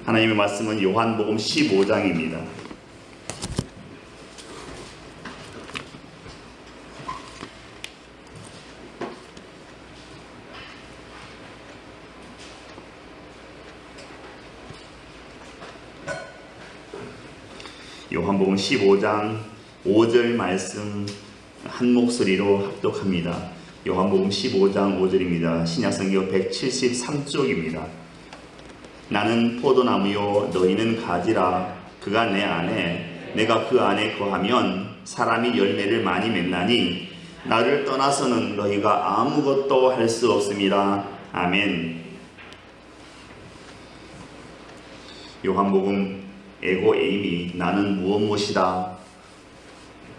하나님의 말씀은 요한복음 15장입니다. 요한복음 15장 5절 말씀 한 목소리로 합독합니다. 요한복음 15장 5절입니다. 신약성경 173쪽입니다. 나는 포도나무요 너희는 가지라. 그가 내 안에 내가 그 안에 거하면 사람이 열매를 많이 맺나니 나를 떠나서는 너희가 아무것도 할 수 없습니다. 아멘. 요한복음 에고 에이미 나는 무엇이다.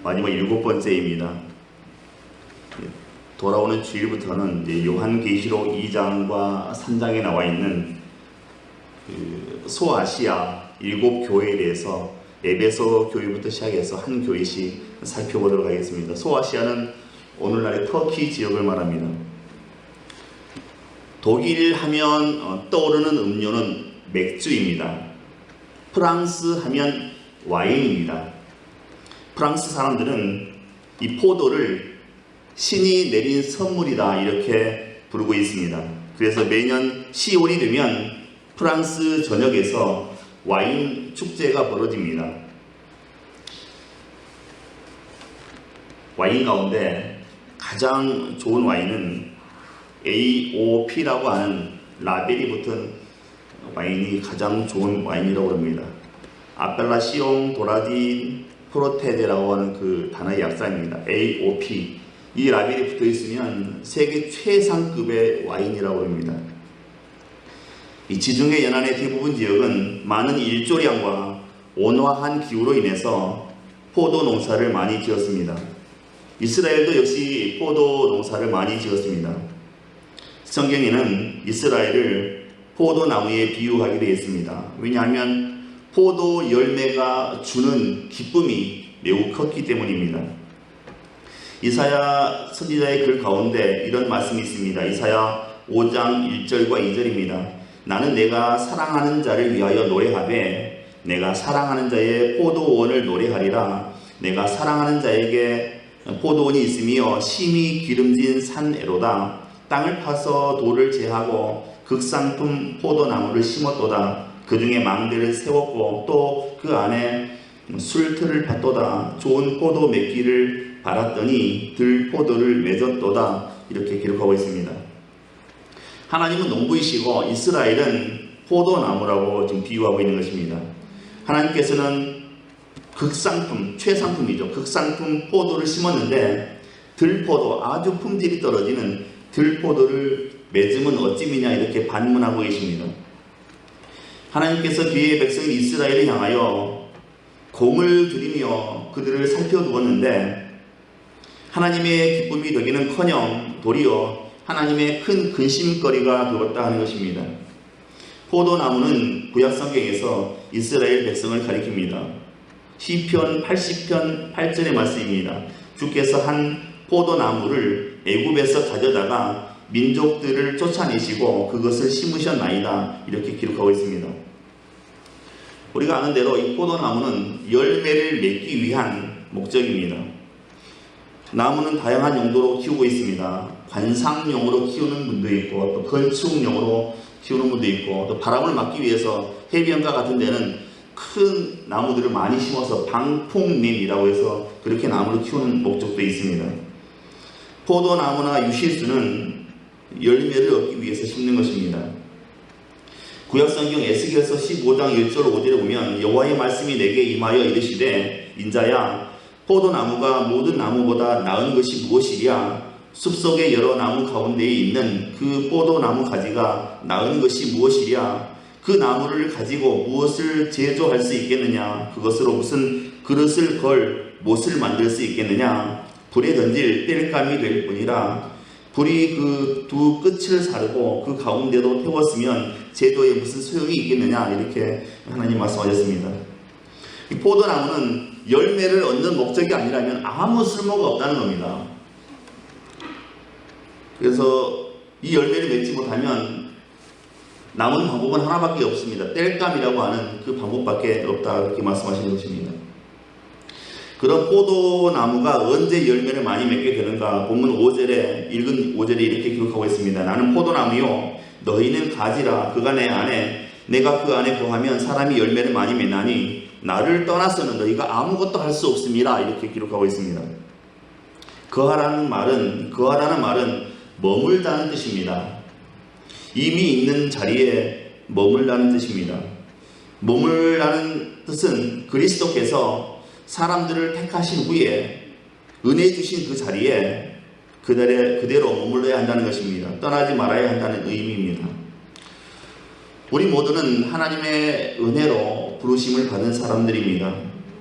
마지막 7번째입니다. 돌아오는 주일부터는 이제 요한계시록 2장과 3장에 나와 있는 소아시아 7교회에 대해서 에베소 교회부터 시작해서 한 교회씩 살펴보도록 하겠습니다. 소아시아는 오늘날의 터키 지역을 말합니다. 독일 하면 떠오르는 음료는 맥주입니다. 프랑스 하면 와인입니다. 프랑스 사람들은 이 포도를 신이 내린 선물이다 이렇게 부르고 있습니다. 그래서 매년 10월이 되면 프랑스 전역에서 와인 축제가 벌어집니다. 와인 가운데 가장 좋은 와인은 AOP라고 하는 라벨이 붙은 와인이 가장 좋은 와인이라고 합니다. 아펠라시옹 도라딘 프로테제라고 하는 그 단어의 약자입니다. AOP. 이 라벨이 붙어 있으면 세계 최상급의 와인이라고 합니다. 이 지중해 연안의 대부분 지역은 많은 일조량과 온화한 기후로 인해서 포도 농사를 많이 지었습니다. 이스라엘도 역시 포도 농사를 많이 지었습니다. 성경에는 이스라엘을 포도나무에 비유하게 되어 있습니다. 왜냐하면 포도 열매가 주는 기쁨이 매우 컸기 때문입니다. 이사야 선지자의 글 가운데 이런 말씀이 있습니다. 이사야 5장 1절과 2절입니다. 나는 내가 사랑하는 자를 위하여 노래하되 내가 사랑하는 자의 포도원을 노래하리라. 내가 사랑하는 자에게 포도원이 있으며 심히 기름진 산에로다. 땅을 파서 돌을 제하고 극상품 포도나무를 심었도다. 그 중에 망대를 세웠고 또 그 안에 술틀을 팠도다. 좋은 포도 맺기를 바랐더니 들포도를 맺었도다. 이렇게 기록하고 있습니다. 하나님은 농부이시고 이스라엘은 포도나무라고 지금 비유하고 있는 것입니다. 하나님께서는 극상품, 최상품이죠. 극상품 포도를 심었는데 들포도, 아주 품질이 떨어지는 들포도를 맺으면 어찌미냐 이렇게 반문하고 계십니다. 하나님께서 그의 백성인 이스라엘을 향하여 공을 들이며 그들을 살펴두었는데 하나님의 기쁨이 되기는커녕 도리어 하나님의 큰 근심거리가 되었다 하는 것입니다. 포도나무는 구약성경에서 이스라엘 백성을 가리킵니다. 시편 80편 8절의 말씀입니다. 주께서 한 포도나무를 애굽에서 가져다가 민족들을 쫓아내시고 그것을 심으셨나이다. 이렇게 기록하고 있습니다. 우리가 아는 대로 이 포도나무는 열매를 맺기 위한 목적입니다. 나무는 다양한 용도로 키우고 있습니다. 관상용으로 키우는 분도 있고 또 건축용으로 키우는 분도 있고 또 바람을 막기 위해서 해변가 같은 데는 큰 나무들을 많이 심어서 방풍림이라고 해서 그렇게 나무를 키우는 목적도 있습니다. 포도나무나 유실수는 열매를 얻기 위해서 심는 것입니다. 구약성경 에스겔서 15장 1절 5절에 보면 여호와의 말씀이 내게 임하여 이르시되 인자야 포도나무가 모든 나무보다 나은 것이 무엇이랴. 숲속의 여러 나무 가운데에 있는 그 포도나무 가지가 나은 것이 무엇이랴. 그 나무를 가지고 무엇을 제조할 수 있겠느냐. 그것으로 무슨 그릇을 걸 못을 만들 수 있겠느냐. 불에 던질 땔감이 될 뿐이라. 불이 그 두 끝을 사르고 그 가운데도 태웠으면 제도에 무슨 소용이 있겠느냐. 이렇게 하나님 말씀하셨습니다. 이 포도나무는 열매를 얻는 목적이 아니라면 아무 쓸모가 없다는 겁니다. 그래서 이 열매를 맺지 못하면 남은 방법은 하나밖에 없습니다. 땔감이라고 하는 그 방법밖에 없다, 이렇게 말씀하시는 것입니다. 그런 포도나무가 언제 열매를 많이 맺게 되는가? 본문 5절에, 읽은 5절에 이렇게 기록하고 있습니다. 나는 포도나무요, 너희는 가지라. 그가 내 안에, 내가 그 안에 거하면 사람이 열매를 많이 맺나니 나를 떠나서는 너희가 아무것도 할 수 없음이라. 이렇게 기록하고 있습니다. 거하라는 말은 머물다는 뜻입니다. 이미 있는 자리에 머물다는 뜻입니다. 머물다는 뜻은 그리스도께서 사람들을 택하신 후에 은혜 주신 그 자리에 그대로 머물러야 한다는 것입니다. 떠나지 말아야 한다는 의미입니다. 우리 모두는 하나님의 은혜로 부르심을 받은 사람들입니다.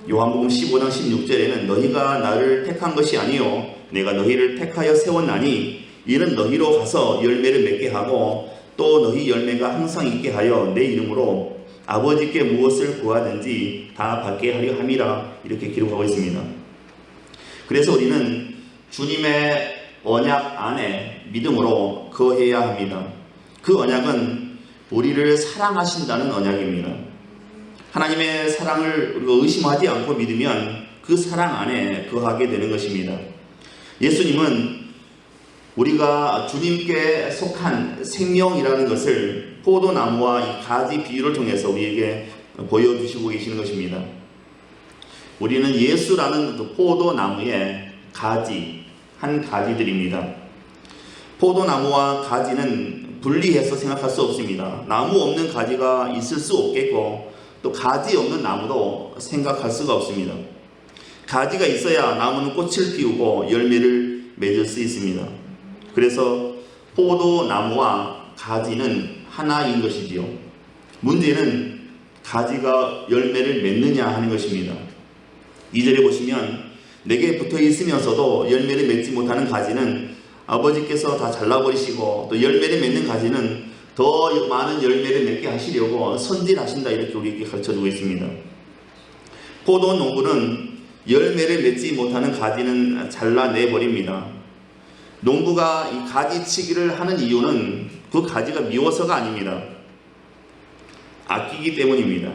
요한복음 15장 16절에는 너희가 나를 택한 것이 아니요 내가 너희를 택하여 세웠나니 이는 너희로 가서 열매를 맺게 하고 또 너희 열매가 항상 있게 하여 내 이름으로 아버지께 무엇을 구하든지 다 받게 하려 함이라. 이렇게 기록하고 있습니다. 그래서 우리는 주님의 언약 안에 믿음으로 거해야 합니다. 그 언약은 우리를 사랑하신다는 언약입니다. 하나님의 사랑을 우리가 의심하지 않고 믿으면 그 사랑 안에 거하게 되는 것입니다. 예수님은 우리가 주님께 속한 생명이라는 것을 포도나무와 이 가지 비유를 통해서 우리에게 보여주시고 계시는 것입니다. 우리는 예수라는 그 포도나무의 가지, 한 가지들입니다. 포도나무와 가지는 분리해서 생각할 수 없습니다. 나무 없는 가지가 있을 수 없겠고 또 가지 없는 나무도 생각할 수가 없습니다. 가지가 있어야 나무는 꽃을 피우고 열매를 맺을 수 있습니다. 그래서 포도나무와 가지는 하나인 것이지요. 문제는 가지가 열매를 맺느냐 하는 것입니다. 2절에 보시면 내게 붙어 있으면서도 열매를 맺지 못하는 가지는 아버지께서 다 잘라버리시고 또 열매를 맺는 가지는 더 많은 열매를 맺게 하시려고 선질하신다. 이렇게 우리에게 가르쳐주고 있습니다. 포도 농부는 열매를 맺지 못하는 가지는 잘라내버립니다. 농부가 이 가지치기를 하는 이유는 그 가지가 미워서가 아닙니다. 아끼기 때문입니다.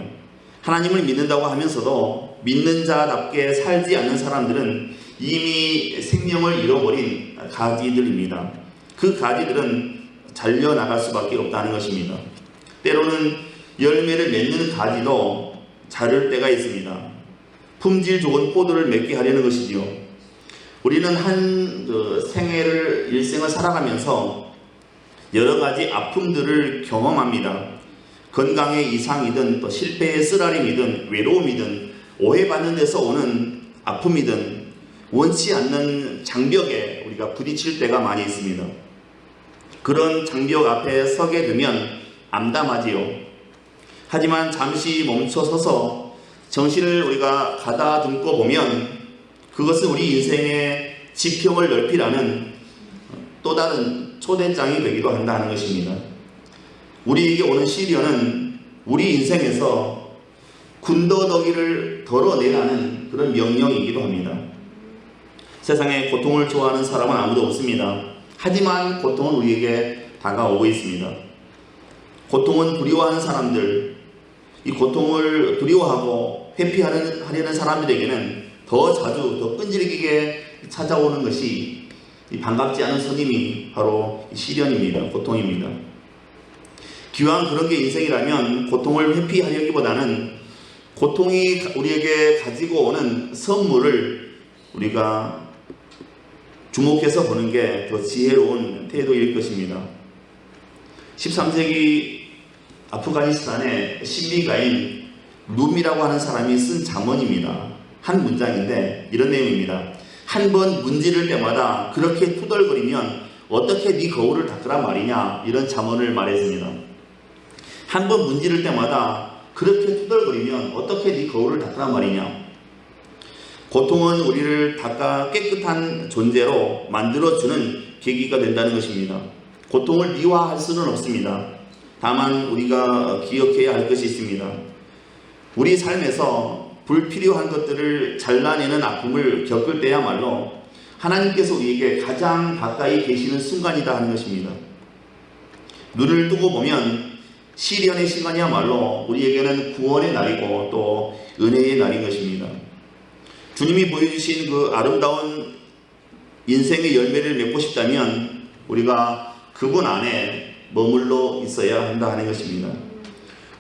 하나님을 믿는다고 하면서도 믿는 자답게 살지 않는 사람들은 이미 생명을 잃어버린 가지들입니다. 그 가지들은 잘려나갈 수밖에 없다는 것입니다. 때로는 열매를 맺는 가지도 자를 때가 있습니다. 품질 좋은 포도를 맺게 하려는 것이지요. 우리는 일생을 살아가면서 여러 가지 아픔들을 경험합니다. 건강의 이상이든 또 실패의 쓰라림이든 외로움이든 오해받는 데서 오는 아픔이든 원치 않는 장벽에 우리가 부딪힐 때가 많이 있습니다. 그런 장벽 앞에 서게 되면 암담하지요. 하지만 잠시 멈춰서서 정신을 우리가 가다듬고 보면 그것은 우리 인생의 지평을 넓히라는 또 다른 초대장이 되기도 한다는 것입니다. 우리에게 오는 시련은 우리 인생에서 군더더기를 덜어내라는 그런 명령이기도 합니다. 세상에 고통을 좋아하는 사람은 아무도 없습니다. 하지만 고통은 우리에게 다가오고 있습니다. 고통은 두려워하는 사람들, 이 고통을 두려워하고 회피하려는 사람들에게는 더 자주, 더 끈질기게 찾아오는 것이 반갑지 않은 손님이 바로 시련입니다. 고통입니다. 기왕 그런 게 인생이라면 고통을 회피하려기보다는 고통이 우리에게 가지고 오는 선물을 우리가 주목해서 보는 게 더 지혜로운 태도일 것입니다. 13세기 아프가니스탄의 신비가인 룸이라고 하는 사람이 쓴 잠언입니다. 한 문장인데 이런 내용입니다. 한 번 문지를 때마다 그렇게 투덜거리면 어떻게 네 거울을 닦으란 말이냐, 이런 잠언을 말했습니다. 한 번 문지를 때마다 그렇게 투덜거리면 어떻게 네 거울을 닦으란 말이냐. 고통은 우리를 닦아 깨끗한 존재로 만들어주는 계기가 된다는 것입니다. 고통을 미화할 수는 없습니다. 다만 우리가 기억해야 할 것이 있습니다. 우리 삶에서 불필요한 것들을 잘라내는 아픔을 겪을 때야말로 하나님께서 우리에게 가장 가까이 계시는 순간이다 하는 것입니다. 눈을 뜨고 보면 시련의 시간이야말로 우리에게는 구원의 날이고 또 은혜의 날인 것입니다. 주님이 보여주신 그 아름다운 인생의 열매를 맺고 싶다면 우리가 그분 안에 머물러 있어야 한다 하는 것입니다.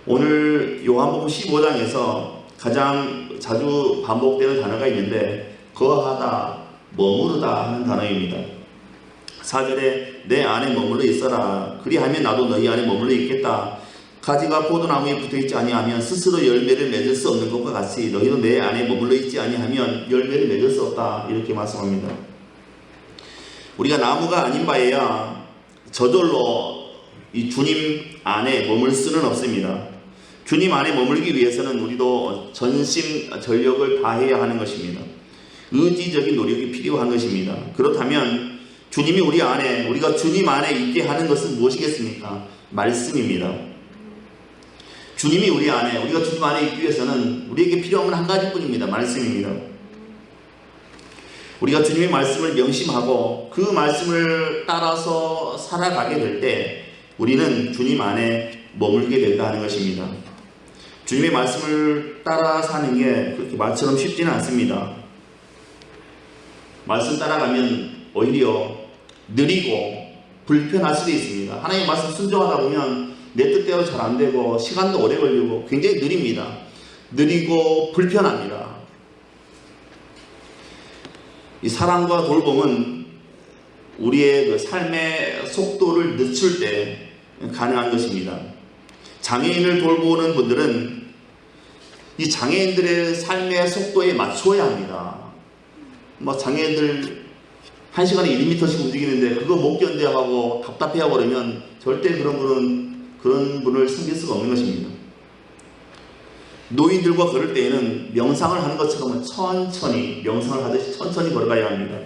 오늘 요한복음 15장에서 가장 자주 반복되는 단어가 있는데 거하다, 머무르다 하는 단어입니다. 4절에 내 안에 머물러 있어라. 그리하면 나도 너희 안에 머물러 있겠다. 가지가 포도나무에 붙어있지 아니하면 스스로 열매를 맺을 수 없는 것과 같이 너희도 내 안에 머물러 있지 아니하면 열매를 맺을 수 없다. 이렇게 말씀합니다. 우리가 나무가 아닌 바에야 저절로 이 주님 안에 머물 수는 없습니다. 주님 안에 머물기 위해서는 우리도 전심 전력을 다해야 하는 것입니다. 의지적인 노력이 필요한 것입니다. 그렇다면 주님이 우리 안에, 우리가 주님 안에 있게 하는 것은 무엇이겠습니까? 말씀입니다. 주님이 우리 안에, 우리가 주님 안에 있기 위해서는 우리에게 필요한 건 한 가지뿐입니다. 말씀입니다. 우리가 주님의 말씀을 명심하고 그 말씀을 따라서 살아가게 될 때 우리는 주님 안에 머물게 된다 하는 것입니다. 주님의 말씀을 따라 사는 게 그렇게 말처럼 쉽지는 않습니다. 말씀 따라가면 오히려 느리고 불편할 수도 있습니다. 하나님의 말씀 순종하다 보면 내 뜻대로 잘 안 되고 시간도 오래 걸리고 굉장히 느립니다. 느리고 불편합니다. 이 사랑과 돌봄은 우리의 그 삶의 속도를 늦출 때 가능한 것입니다. 장애인을 돌보는 분들은 이 장애인들의 삶의 속도에 맞춰야 합니다. 장애인들 1시간에 1m씩 움직이는데 그거 못 견뎌하고 답답해하고 그러면 절대 그런 분을 섬길 수가 없는 것입니다. 노인들과 걸을 때에는 명상을 하는 것처럼 천천히, 명상을 하듯이 천천히 걸어가야 합니다.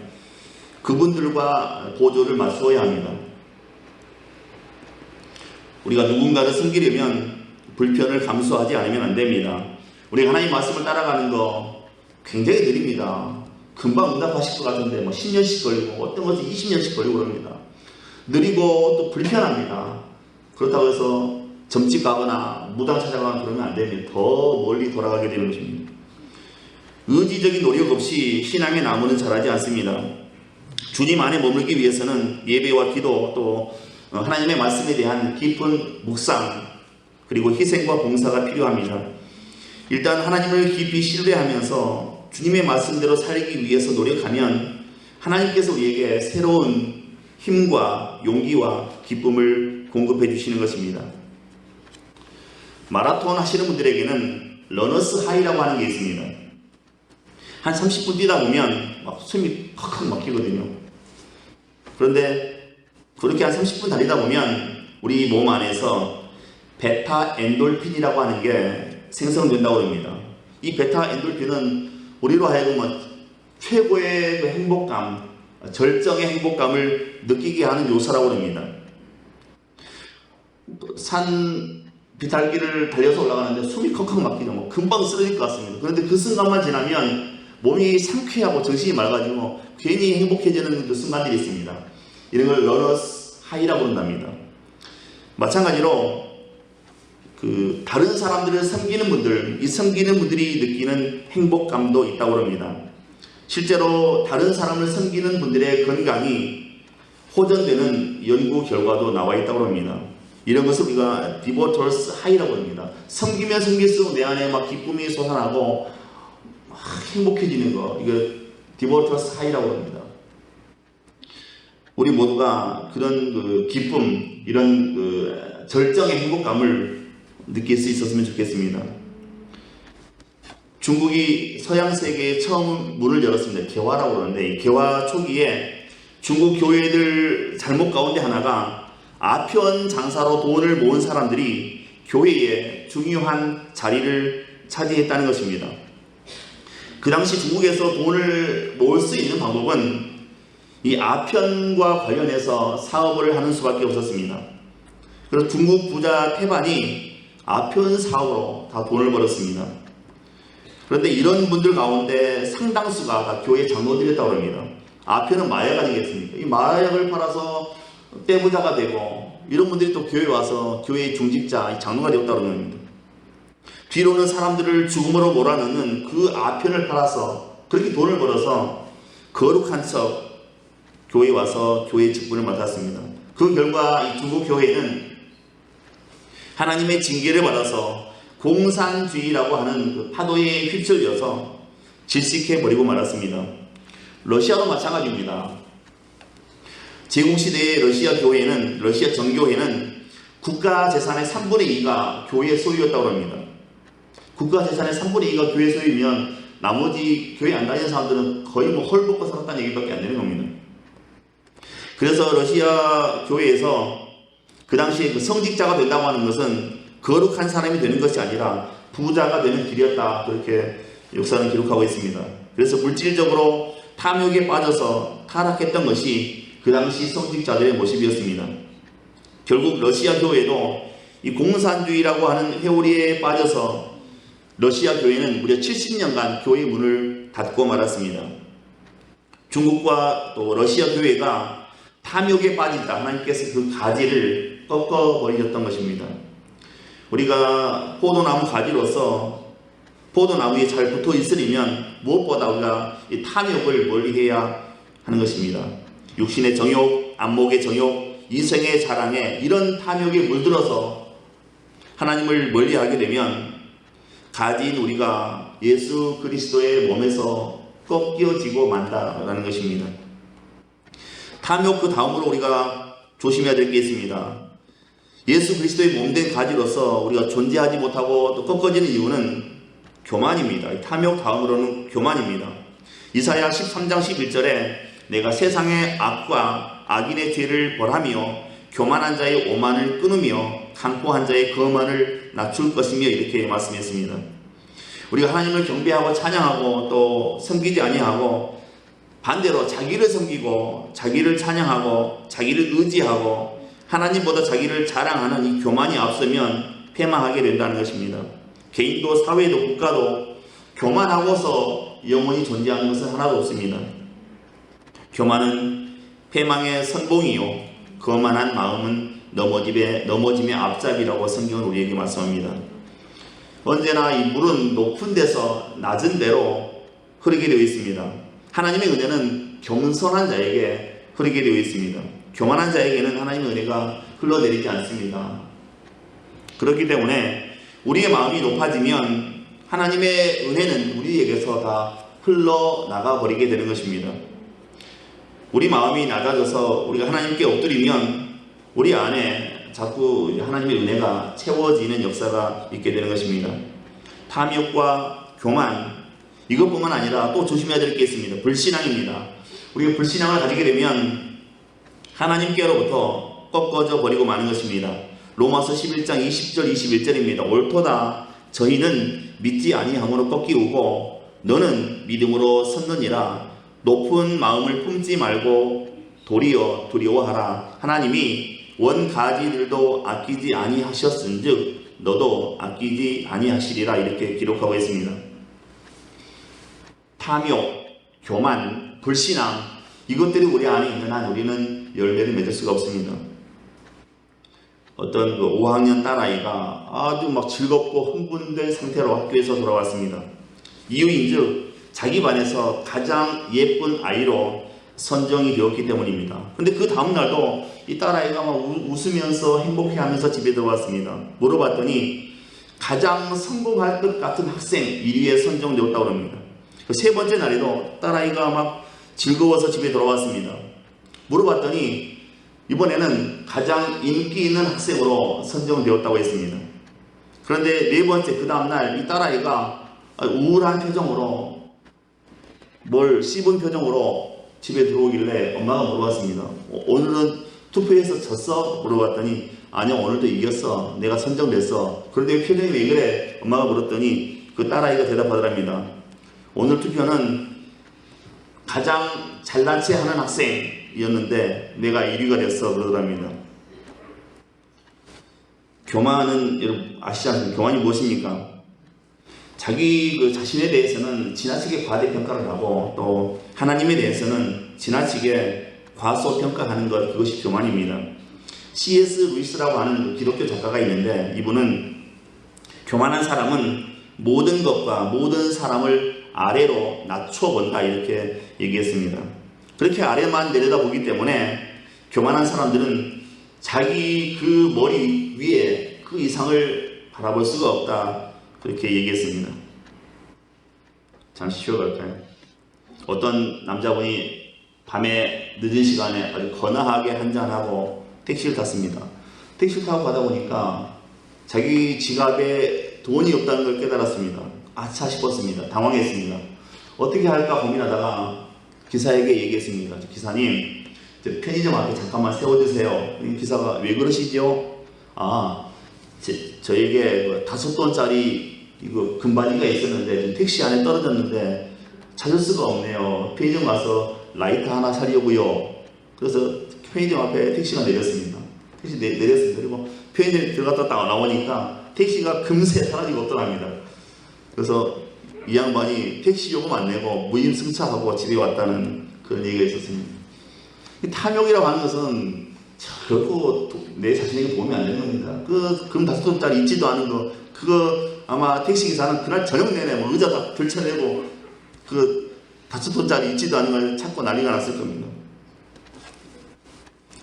그분들과 보조를 맞추어야 합니다. 우리가 누군가를 섬기려면 불편을 감수하지 않으면 안 됩니다. 우리가 하나님 말씀을 따라가는 거 굉장히 느립니다. 금방 응답하실 것 같은데 10년씩 걸리고 어떤 것은 20년씩 걸리고 그럽니다. 느리고 또 불편합니다. 그렇다고 해서 점집 가거나 무당 찾아가거나 그러면 안 됩니다. 더 멀리 돌아가게 되는 것입니다. 의지적인 노력 없이 신앙의 나무는 자라지 않습니다. 주님 안에 머물기 위해서는 예배와 기도 또 하나님의 말씀에 대한 깊은 묵상 그리고 희생과 봉사가 필요합니다. 일단 하나님을 깊이 신뢰하면서 주님의 말씀대로 살기 위해서 노력하면 하나님께서 우리에게 새로운 힘과 용기와 기쁨을 공급해 주시는 것입니다. 마라톤 하시는 분들에게는 러너스 하이라고 하는 게 있습니다. 한 30분 뛰다 보면 숨이 컥컥 막히거든요. 그런데 그렇게 한 30분 달리다 보면 우리 몸 안에서 베타 엔돌핀이라고 하는 게 생성된다고 합니다. 이 베타 엔돌핀은 우리로 하여금 최고의 그 행복감, 절정의 행복감을 느끼게 하는 요소라고 합니다. 산 비탈길을 달려서 올라가는데 숨이 컥컥 막히죠. 금방 쓰러질 것 같습니다. 그런데 그 순간만 지나면 몸이 상쾌하고 정신이 맑아지고 괜히 행복해지는 그 순간들이 있습니다. 이런 걸 러너스 하이라고 한답니다. 마찬가지로 다른 사람들을 섬기는 분들, 이 섬기는 분들이 느끼는 행복감도 있다고 합니다. 실제로 다른 사람을 섬기는 분들의 건강이 호전되는 연구 결과도 나와 있다고 합니다. 이런 것을 우리가 디보터스 하이라고 합니다. 섬기면 섬길수록 내 안에 기쁨이 솟아나고 행복해지는 거, 이거 디보터스 하이라고 합니다. 우리 모두가 그런 기쁨, 이런 절정의 행복감을 느낄 수 있었으면 좋겠습니다. 중국이 서양 세계에 처음 문을 열었습니다. 개화라고 그러는데 이 개화 초기에 중국 교회들 잘못 가운데 하나가 아편 장사로 돈을 모은 사람들이 교회에 중요한 자리를 차지했다는 것입니다. 그 당시 중국에서 돈을 모을 수 있는 방법은 이 아편과 관련해서 사업을 하는 수밖에 없었습니다. 그래서 중국 부자 태반이 아편 사업으로 다 돈을 벌었습니다. 그런데 이런 분들 가운데 상당수가 다 교회 장로들이었다고 합니다. 아편은 마약 아니겠습니까? 이 마약을 팔아서 떼부자가 되고 이런 분들이 또 교회에 와서 교회의 중직자, 장로가 되었다고 그러는 겁니다. 뒤로는 사람들을 죽음으로 몰아넣는 그 아편을 팔아서 그렇게 돈을 벌어서 거룩한 척 교회에 와서 교회의 직분을 맡았습니다. 그 결과 이 중국 교회는 하나님의 징계를 받아서 공산주의라고 하는 그 파도에 휩쓸려서 질식해버리고 말았습니다. 러시아도 마찬가지입니다. 제국시대의 러시아 정교회는 국가재산의 3분의 2가 교회의 소유였다고 합니다. 국가재산의 3분의 2가 교회 소유면 나머지 교회 안 다니는 사람들은 거의 헐벗고 살았다는 얘기밖에 안 되는 겁니다. 그래서 러시아 교회에서 그 당시에 그 성직자가 된다고 하는 것은 거룩한 사람이 되는 것이 아니라 부자가 되는 길이었다. 그렇게 역사는 기록하고 있습니다. 그래서 물질적으로 탐욕에 빠져서 타락했던 것이 그 당시 성직자들의 모습이었습니다. 결국 러시아 교회도 이 공산주의라고 하는 회오리에 빠져서 러시아 교회는 무려 70년간 교회 문을 닫고 말았습니다. 중국과 또 러시아 교회가 탐욕에 빠진다. 하나님께서 그 가지를 꺾어버리셨던 것입니다. 우리가 포도나무 가지로서 포도나무에 잘 붙어 있으려면 무엇보다 우리가 이 탐욕을 멀리해야 하는 것입니다. 육신의 정욕, 안목의 정욕, 이생의 자랑에 이런 탐욕에 물들어서 하나님을 멀리하게 되면 가진 우리가 예수 그리스도의 몸에서 꺾여지고 만다라는 것입니다. 탐욕 그 다음으로 우리가 조심해야 될 게 있습니다. 예수 그리스도의 몸된 가지로서 우리가 존재하지 못하고 또 꺾어지는 이유는 교만입니다. 탐욕 다음으로는 교만입니다. 이사야 13장 11절에 내가 세상의 악과 악인의 죄를 벌하며 교만한 자의 오만을 끊으며 강포한 자의 거만을 낮출 것이며 이렇게 말씀했습니다. 우리가 하나님을 경배하고 찬양하고 또 섬기지 아니하고 반대로 자기를 섬기고 자기를 찬양하고 자기를 의지하고 하나님보다 자기를 자랑하는 이 교만이 앞서면 패망하게 된다는 것입니다. 개인도 사회도 국가도 교만하고서 영원히 존재하는 것은 하나도 없습니다. 교만은 패망의 선봉이요 거만한 마음은 넘어짐의 앞잡이라고 성경은 우리에게 말씀합니다. 언제나 이 물은 높은 데서 낮은 데로 흐르게 되어 있습니다. 하나님의 은혜는 겸손한 자에게 흐르게 되어 있습니다. 교만한 자에게는 하나님의 은혜가 흘러내리지 않습니다. 그렇기 때문에 우리의 마음이 높아지면 하나님의 은혜는 우리에게서 다 흘러나가 버리게 되는 것입니다. 우리 마음이 낮아져서 우리가 하나님께 엎드리면 우리 안에 자꾸 하나님의 은혜가 채워지는 역사가 있게 되는 것입니다. 탐욕과 교만 이것뿐만 아니라 또 조심해야 될 게 있습니다. 불신앙입니다. 우리가 불신앙을 가지게 되면 하나님께로부터 꺾어져 버리고 마는 것입니다. 로마서 11장 20절 21절입니다. 옳도다 저희는 믿지 아니함으로 꺾이우고 너는 믿음으로 섰느니라. 높은 마음을 품지 말고 도리어 두려워하라. 하나님이 원가지들도 아끼지 아니하셨은즉 너도 아끼지 아니하시리라. 이렇게 기록하고 있습니다. 탐욕, 교만, 불신앙 이것들이 우리 안에 있는 한 우리는 열매를 맺을 수가 없습니다. 어떤 그 5학년 딸아이가 아주 막 즐겁고 흥분된 상태로 학교에서 돌아왔습니다. 이유인즉 자기 반에서 가장 예쁜 아이로 선정이 되었기 때문입니다. 근데 그 다음날도 이 딸아이가 막 웃으면서 행복해하면서 집에 들어왔습니다. 물어봤더니 가장 성공할 것 같은 학생 1위에 선정되었다고 합니다. 그 세 번째 날에도 딸아이가 막 즐거워서 집에 돌아왔습니다. 물어봤더니 이번에는 가장 인기 있는 학생으로 선정되었다고 했습니다. 그런데 네 번째 그 다음날 이 딸아이가 우울한 표정으로 뭘 씹은 표정으로 집에 들어오길래 엄마가 물어봤습니다. 오늘은 투표에서 졌어? 물어봤더니 아니요 오늘도 이겼어. 내가 선정됐어. 그런데 표정이 왜 그래? 엄마가 물었더니 그 딸아이가 대답하더랍니다. 오늘 투표는 가장 잘난 체 하는 학생이었는데 내가 1위가 됐어 그러더랍니다. 교만은 여러분 아시지 않습니까? 교만이 무엇입니까? 자기 그 자신에 대해서는 지나치게 과대평가를 하고 또 하나님에 대해서는 지나치게 과소평가하는 것 그것이 교만입니다. C.S. 루이스라고 하는 기독교 작가가 있는데, 이분은 교만한 사람은 모든 것과 모든 사람을 아래로 낮춰본다 이렇게 얘기했습니다. 그렇게 아래만 내려다보기 때문에 교만한 사람들은 자기 그 머리 위에 그 이상을 바라볼 수가 없다 그렇게 얘기했습니다. 잠시 쉬어갈까요? 어떤 남자분이 밤에 늦은 시간에 아주 거나하게 한잔하고 택시를 탔습니다. 택시를 타고 가다 보니까 자기 지갑에 돈이 없다는 걸 깨달았습니다. 아차 싶었습니다. 당황했습니다. 어떻게 할까 고민하다가 기사에게 얘기했습니다. 기사님, 편의점 앞에 잠깐만 세워주세요. 기사가 왜 그러시죠? 저에게 5돈짜리 이거 금바지가 있었는데 택시 안에 떨어졌는데 찾을 수가 없네요. 편의점 가서 라이터 하나 사려고요. 그래서 편의점 앞에 택시가 내렸습니다. 택시 내렸습니다. 그리고 편의점에 들어갔다 나오니까 택시가 금세 사라지고 없더랍니다. 그래서 이 양반이 택시 요금 안 내고 무임승차하고 집에 왔다는 그런 얘기가 있었습니다. 탐욕이라고 하는 것은 결코 내 자신에게 도움이 안 되는 겁니다. 그 금 5돈짜리 있지도 않은 거, 그거 아마 택시기사는 그날 저녁 내내 뭐 의자 다 들쳐내고 그 5돈짜리 있지도 않은 걸 찾고 난리가 났을 겁니다.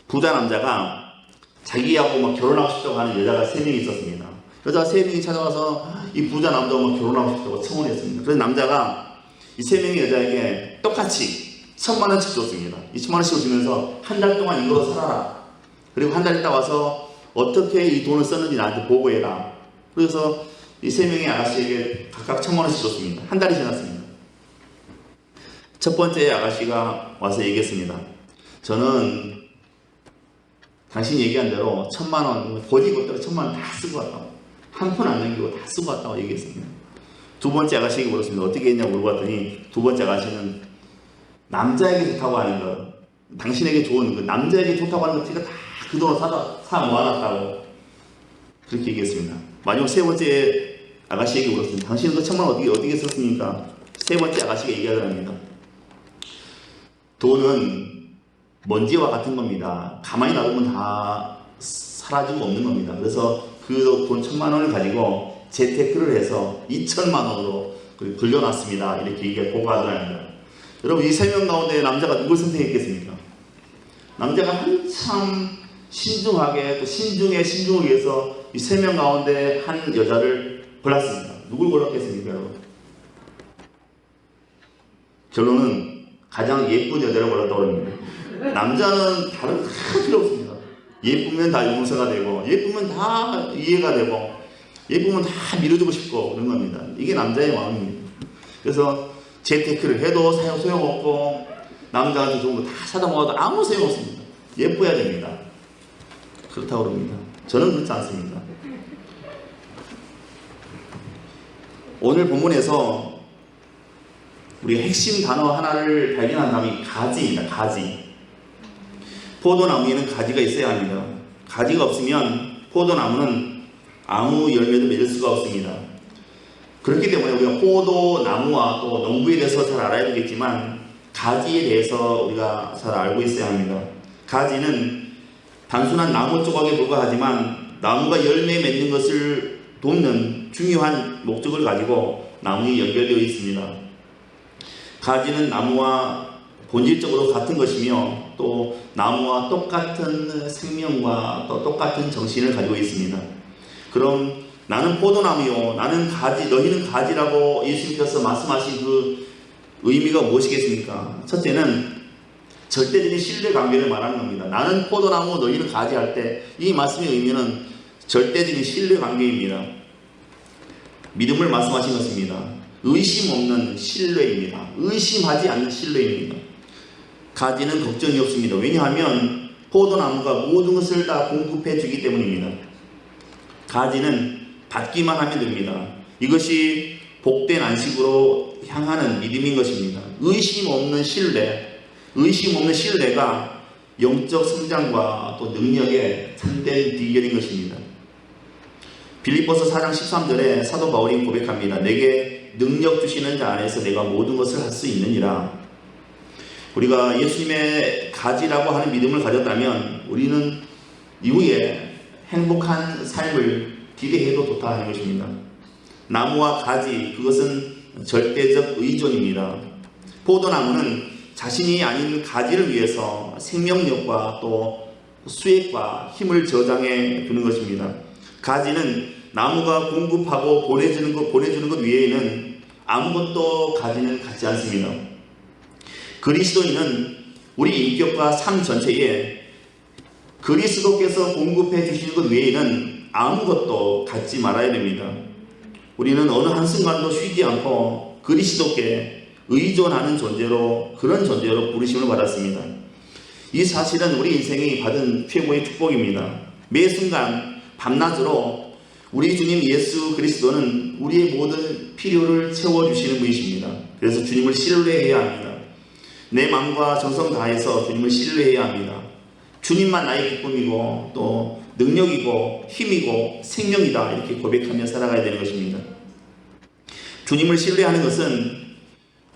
부자 남자가 자기하고 막 결혼하고 싶다고 하는 여자가 3명이 있었습니다. 여자 3명이 찾아와서 이 부자 남자하고 막 결혼하고 싶다고 청혼했습니다. 그래서 남자가 이 3명의 여자에게 똑같이 1,000만 원씩 줬습니다. 이 1,000만 원씩을 주면서 한 달 동안 이걸로 살아라. 그리고 한 달 있다 와서 어떻게 이 돈을 썼는지 나한테 보고해라. 그래서 이 3명의 아가씨에게 각각 1,000만 원씩 줬습니다. 한 달이 지났습니다. 첫 번째 아가씨가 와서 얘기했습니다. 저는 당신이 얘기한 대로 1,000만 원, 고지고대로 1,000만 원 다 쓰고 왔다고. 한 푼 안 남기고 다 쓰고 왔다고 얘기했습니다. 두 번째 아가씨에게 물었습니다. 어떻게 했냐고 물어봤더니 두 번째 아가씨는 남자에게 좋다고 하는 거, 당신에게 좋은 거, 남자에게 좋다고 하는 거 제가 다 그 돈으로 사 모아놨다고 그렇게 얘기했습니다. 마지막 세 번째 아가씨에게 물었습니다. 당신은 그 1,000만 원 어떻게 썼습니까? 세 번째 아가씨가 얘기하더랍니다. 돈은 먼지와 같은 겁니다. 가만히 놔두면 다 사라지고 없는 겁니다. 그래서 그 돈 1,000만 원을 가지고 재테크를 해서 2,000만 원으로 불려놨습니다. 이렇게 얘기가 보고하더랍니다. 여러분, 이 3명 가운데 남자가 누굴 선택했겠습니까? 남자가 한참 신중하게 또 신중에 신중을 위해서 이 3명 가운데 한 여자를 골랐습니다. 누굴 골랐겠습니까, 여러분? 결론은 가장 예쁜 여자를 골랐다고 합니다. 남자는 다른 거 다 필요 없습니다. 예쁘면 다 용서가 되고, 예쁘면 다 이해가 되고, 예쁘면 다 밀어주고 싶고 그런 겁니다. 이게 남자의 마음입니다. 그래서 재테크를 해도 소용없고, 남자한테 좋은 거 다 사다 모아도 아무 소용없습니다. 예뻐야 됩니다. 그렇다고 그럽니다. 저는 그렇지 않습니다. 오늘 본문에서 우리가 핵심 단어 하나를 발견한다면 가지입니다. 가지. 포도나무에는 가지가 있어야 합니다. 가지가 없으면 포도나무는 아무 열매도 맺을 수가 없습니다. 그렇기 때문에 우리가 포도나무와 또 농부에 대해서 잘 알아야 되겠지만 가지에 대해서 우리가 잘 알고 있어야 합니다. 가지는 단순한 나무 조각에 불과하지만 나무가 열매 맺는 것을 돕는 중요한 목적을 가지고 나무에 연결되어 있습니다. 가지는 나무와 본질적으로 같은 것이며 또 나무와 똑같은 생명과 또 똑같은 정신을 가지고 있습니다. 그럼 나는 포도나무요, 나는 가지, 너희는 가지라고 예수님께서 말씀하신 그 의미가 무엇이겠습니까? 첫째는 절대적인 신뢰 관계를 말하는 겁니다. 나는 포도나무, 너희는 가지 할 때 이 말씀의 의미는 절대적인 신뢰 관계입니다. 믿음을 말씀하신 것입니다. 의심 없는 신뢰입니다. 의심하지 않는 신뢰입니다. 가지는 걱정이 없습니다. 왜냐하면 포도나무가 모든 것을 다 공급해 주기 때문입니다. 가지는 받기만 하면 됩니다. 이것이 복된 안식으로 향하는 믿음인 것입니다. 의심 없는 신뢰, 의심 없는 신뢰가 영적 성장과 또 능력의 참된 비결인 것입니다. 빌립보서 4장 13절에 사도 바울이 고백합니다. 내게 능력 주시는 자 안에서 내가 모든 것을 할 수 있느니라. 우리가 예수님의 가지라고 하는 믿음을 가졌다면 우리는 이후에 행복한 삶을 기대해도 좋다 하는 것입니다. 나무와 가지, 그것은 절대적 의존입니다. 포도나무는 자신이 아닌 가지를 위해서 생명력과 또 수액과 힘을 저장해 두는 것입니다. 가지는 나무가 공급하고 보내주는 것 외에는 아무것도 가지는 갖지 않습니다. 그리스도인은 우리 인격과 삶 전체에 그리스도께서 공급해 주시는 것 외에는 아무것도 갖지 말아야 됩니다. 우리는 어느 한순간도 쉬지 않고 그리스도께 의존하는 존재로, 그런 존재로 부르심을 받았습니다. 이 사실은 우리 인생이 받은 최고의 축복입니다. 매 순간 밤낮으로 우리 주님 예수 그리스도는 우리의 모든 필요를 채워주시는 분이십니다. 그래서 주님을 신뢰해야 합니다. 내 마음과 정성 다해서 주님을 신뢰해야 합니다. 주님만 나의 기쁨이고 또 능력이고 힘이고 생명이다, 이렇게 고백하며 살아가야 되는 것입니다. 주님을 신뢰하는 것은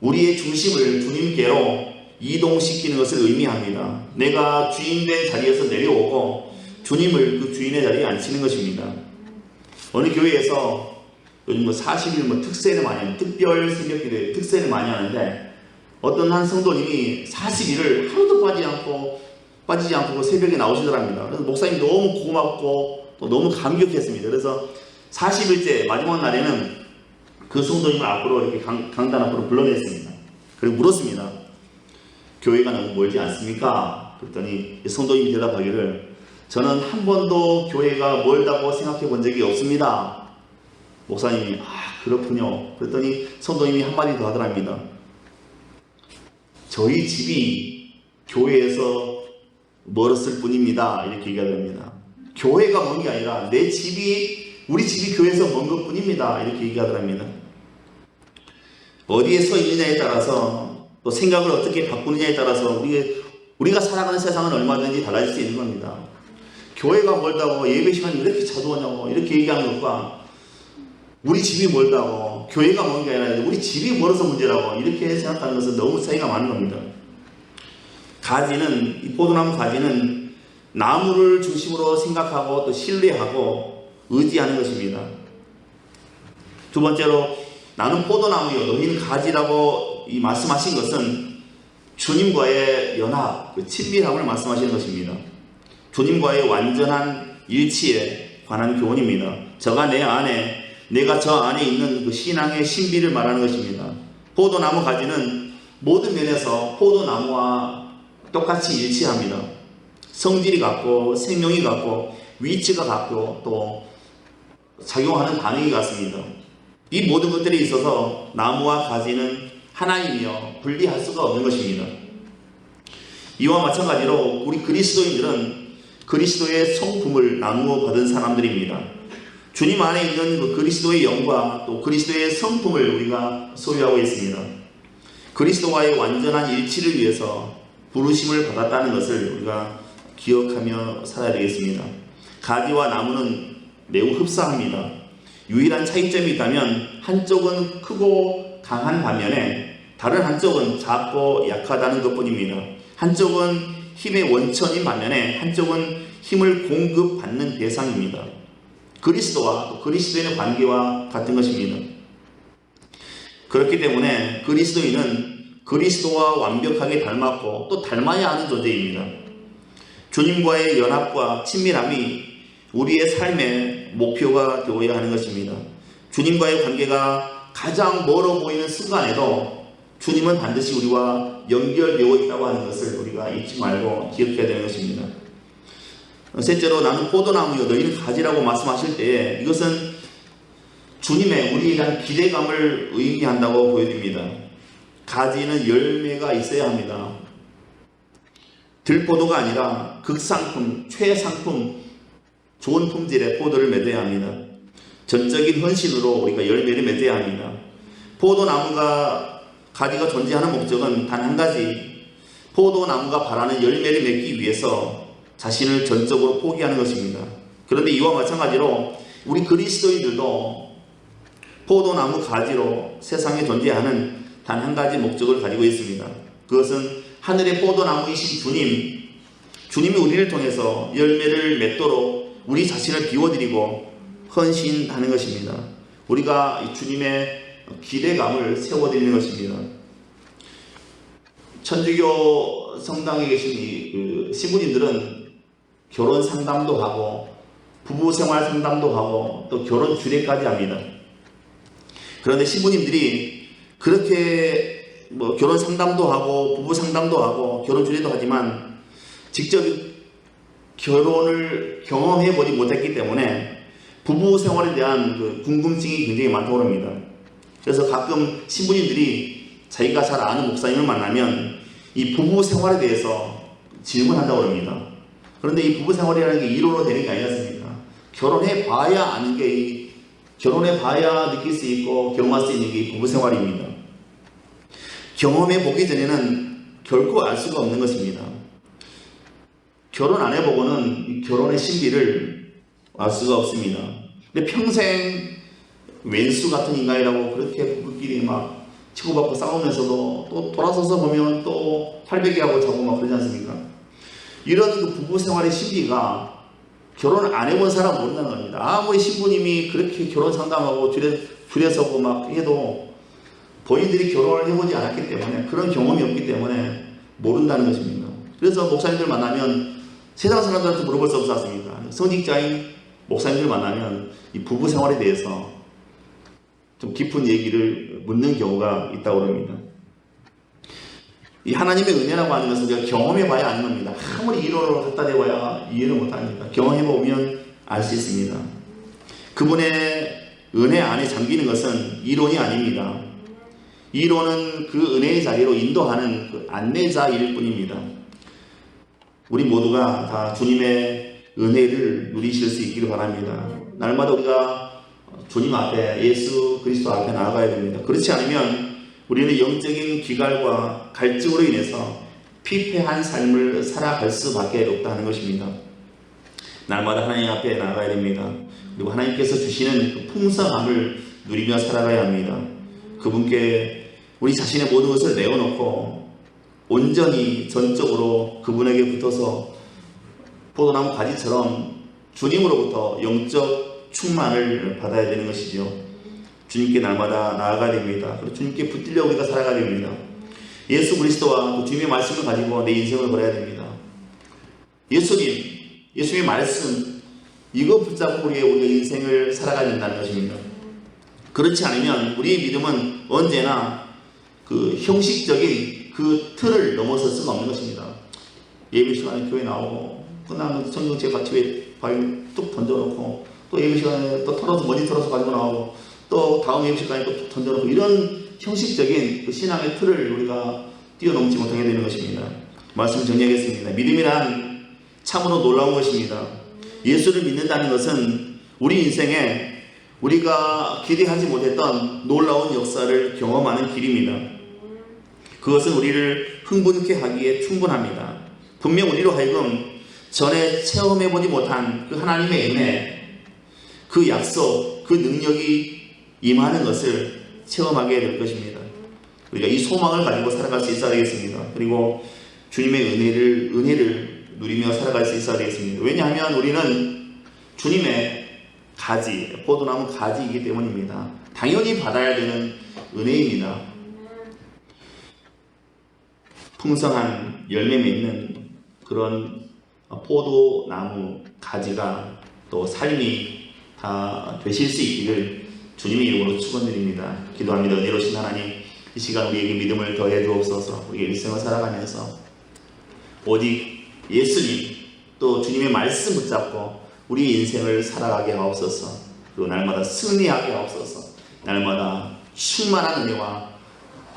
우리의 중심을 주님께로 이동시키는 것을 의미합니다. 내가 주인된 자리에서 내려오고 주님을 그 주인의 자리에 앉히는 것입니다. 어느 교회에서 요즘 40일 특세를 많이 하는, 특별 새벽기도에 특세를 많이 하는데, 어떤 한 성도님이 40일을 하루도 빠지지 않고 새벽에 나오시더랍니다. 그래서 목사님 너무 고맙고 또 너무 감격했습니다. 그래서 40일째 마지막 날에는 그 성도님을 앞으로 이렇게 강단 앞으로 불러냈습니다. 그리고 물었습니다. 교회가 너무 멀지 않습니까? 그랬더니 성도님이 대답하기를, 저는 한 번도 교회가 멀다고 생각해 본 적이 없습니다. 목사님이 그렇군요. 그랬더니 성도님이 한마디 더 하더랍니다. 저희 집이 교회에서 멀었을 뿐입니다, 이렇게 얘기하더랍니다. 교회가 먼 게 아니라 우리 집이 교회에서 먼 것 뿐입니다, 이렇게 얘기하더랍니다. 어디에 서 있느냐에 따라서, 또 생각을 어떻게 바꾸느냐에 따라서 우리가 살아가는 세상은 얼마든지 달라질 수 있는 겁니다. 교회가 멀다고 예배 시간이 왜 이렇게 자주 오냐고 이렇게 얘기하는 것과, 우리 집이 멀다고 교회가 먼 게 아니라 우리 집이 멀어서 문제라고 이렇게 생각하는 것은 너무 차이가 많은 겁니다. 이 포도나무 가지는 나무를 중심으로 생각하고 또 신뢰하고 의지하는 것입니다. 두 번째로, 나는 포도나무요 너희는 가지라고 이 말씀하신 것은 주님과의 연합, 그 친밀함을 말씀하시는 것입니다. 주님과의 완전한 일치에 관한 교훈입니다. 저가 내 안에, 내가 저 안에 있는 그 신앙의 신비를 말하는 것입니다. 포도나무 가지는 모든 면에서 포도나무와 똑같이 일치합니다. 성질이 같고 생명이 같고 위치가 같고 또 작용하는 반응이 같습니다. 이 모든 것들에 있어서 나무와 가지는 하나이며 분리할 수가 없는 것입니다. 이와 마찬가지로 우리 그리스도인들은 그리스도의 성품을 나누어 받은 사람들입니다. 주님 안에 있는 그 그리스도의 영과 또 그리스도의 성품을 우리가 소유하고 있습니다. 그리스도와의 완전한 일치를 위해서 부르심을 받았다는 것을 우리가 기억하며 살아야 되겠습니다. 가지와 나무는 매우 흡사합니다. 유일한 차이점이 있다면 한쪽은 크고 강한 반면에 다른 한쪽은 작고 약하다는 것뿐입니다. 한쪽은 힘의 원천인 반면에 한쪽은 힘을 공급받는 대상입니다. 그리스도와 또 그리스도인의 관계와 같은 것입니다. 그렇기 때문에 그리스도인은 그리스도와 완벽하게 닮았고 또 닮아야 하는 존재입니다. 주님과의 연합과 친밀함이 우리의 삶의 목표가 되어야 하는 것입니다. 주님과의 관계가 가장 멀어 보이는 순간에도 주님은 반드시 우리와 연결되어 있다고 하는 것을 우리가 잊지 말고 기억해야 되는 것입니다. 셋째로, 나는 포도나무요 너희는 가지라고 말씀하실 때에 이것은 주님의 우리에 대한 기대감을 의미한다고 보여집니다. 가지는 열매가 있어야 합니다. 들포도가 아니라 극상품, 최상품, 좋은 품질의 포도를 맺어야 합니다. 전적인 헌신으로 우리가 열매를 맺어야 합니다. 포도나무가 가지가 존재하는 목적은 단 한 가지, 포도나무가 바라는 열매를 맺기 위해서 자신을 전적으로 포기하는 것입니다. 그런데 이와 마찬가지로 우리 그리스도인들도 포도나무 가지로 세상에 존재하는 단 한 가지 목적을 가지고 있습니다. 그것은 하늘의 포도나무이신 주님이 우리를 통해서 열매를 맺도록 우리 자신을 비워드리고 헌신하는 것입니다. 우리가 주님의 기대감을 세워드리는 것입니다. 천주교 성당에 계신 신부님들은 결혼 상담도 하고 부부 생활 상담도 하고 또 결혼 주례까지 합니다. 그런데 신부님들이 그렇게 결혼 상담도 하고 부부 상담도 하고 결혼 주례도 하지만 직접 결혼을 경험해 보지 못했기 때문에 부부 생활에 대한 궁금증이 굉장히 많다고 합니다. 그래서 가끔 신부님들이 자기가 잘 아는 목사님을 만나면 이 부부 생활에 대해서 질문한다고 합니다. 그런데 이 부부 생활이라는 게 이론으로 되는 게 아니었습니다. 결혼해 봐야 아는 게 결혼해 봐야 느낄 수 있고 경험할 수 있는 게 부부 생활입니다. 경험해 보기 전에는 결코 알 수가 없는 것입니다. 결혼 안 해보고는 이 결혼의 신비를 알 수가 없습니다. 근데 평생 왼수 같은 인간이라고 그렇게 부부끼리 막 치고받고 싸우면서도 또 돌아서서 보면 또 팔베개하고 자고 막 그러지 않습니까? 이런 부부 생활의 신비가 결혼 안 해본 사람 모른다는 겁니다. 아무리 신부님이 그렇게 결혼 상담하고 줄에 서고 막 해도 본인들이 결혼을 해보지 않았기 때문에 그런 경험이 없기 때문에 모른다는 것입니다. 그래서 목사님들 만나면 세상 사람들한테 물어볼 수 없지 않습니까? 성직자인 목사님들 만나면 이 부부 생활에 대해서 좀 깊은 얘기를 묻는 경우가 있다고 합니다. 이 하나님의 은혜라고 하는 것은 우리가 경험해봐야 아는 겁니다. 아무리 이론으로 갖다 대봐야 이해를 못합니다. 경험해보면 알 수 있습니다. 그분의 은혜 안에 잠기는 것은 이론이 아닙니다. 이론은 그 은혜의 자리로 인도하는 그 안내자일 뿐입니다. 우리 모두가 다 주님의 은혜를 누리실 수 있기를 바랍니다. 날마다 우리가 주님 앞에 예수 그리스도 앞에 나아가야 됩니다. 그렇지 않으면 우리는 영적인 기갈과 갈증으로 인해서 피폐한 삶을 살아갈 수밖에 없다 하는 것입니다. 날마다 하나님 앞에 나아가야 됩니다. 그리고 하나님께서 주시는 그 풍성함을 누리며 살아가야 합니다. 그분께 우리 자신의 모든 것을 내어놓고 온전히 전적으로 그분에게 붙어서 포도나무 가지처럼 주님으로부터 영적 충만을 받아야 되는 것이죠. 주님께 날마다 나아가야 됩니다. 그리고 주님께 붙들려 우리가 살아가야 됩니다. 예수 그리스도와 주님의 말씀을 가지고 내 인생을 걸어야 됩니다. 예수님의 말씀 이거 붙잡고 우리의 인생을 살아가야 된다는 것입니다. 그렇지 않으면 우리의 믿음은 언제나 그 형식적인 그 틀을 넘어설 수가 없는 것입니다. 예배 시간에 교회 나오고 끝나면 성경책 같이 바위를 뚝 던져놓고 또 예배 시간에 또 먼지 털어서 가지고 나오고 또 다음 예배 시간에 또 던져놓고 이런 형식적인 그 신앙의 틀을 우리가 뛰어넘지 못하게 되는 것입니다. 말씀 정리하겠습니다. 믿음이란 참으로 놀라운 것입니다. 예수를 믿는다는 것은 우리 인생에 우리가 기대하지 못했던 놀라운 역사를 경험하는 길입니다. 그것은 우리를 흥분케 하기에 충분합니다. 분명 우리로 하여금 전에 체험해보지 못한 그 하나님의 은혜, 그 약속, 그 능력이 임하는 것을 체험하게 될 것입니다. 우리가 이 소망을 가지고 살아갈 수 있어야 되겠습니다. 그리고 주님의 은혜를 누리며 살아갈 수 있어야 되겠습니다. 왜냐하면 우리는 주님의 가지, 포도나무 가지이기 때문입니다. 당연히 받아야 되는 은혜입니다. 풍성한 열매 맺는 그런 포도나무 가지가 또 삶이 다 되실 수 있기를 주님의 이름으로 축원드립니다. 기도합니다. 은혜로우신 하나님, 이 시간 우리에게 믿음을 더해 주옵소서. 우리의 일생을 살아가면서 오직 예수님 또 주님의 말씀 붙잡고 우리 인생을 살아가게 하옵소서. 그리고 날마다 승리하게 하옵소서. 날마다 충만한 은혜와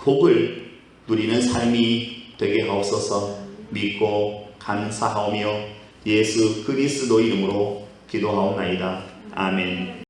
복을 누리는 삶이 되게 하옵소서. 믿고 감사하오며 예수 그리스도 이름으로 기도하옵나이다. 아멘.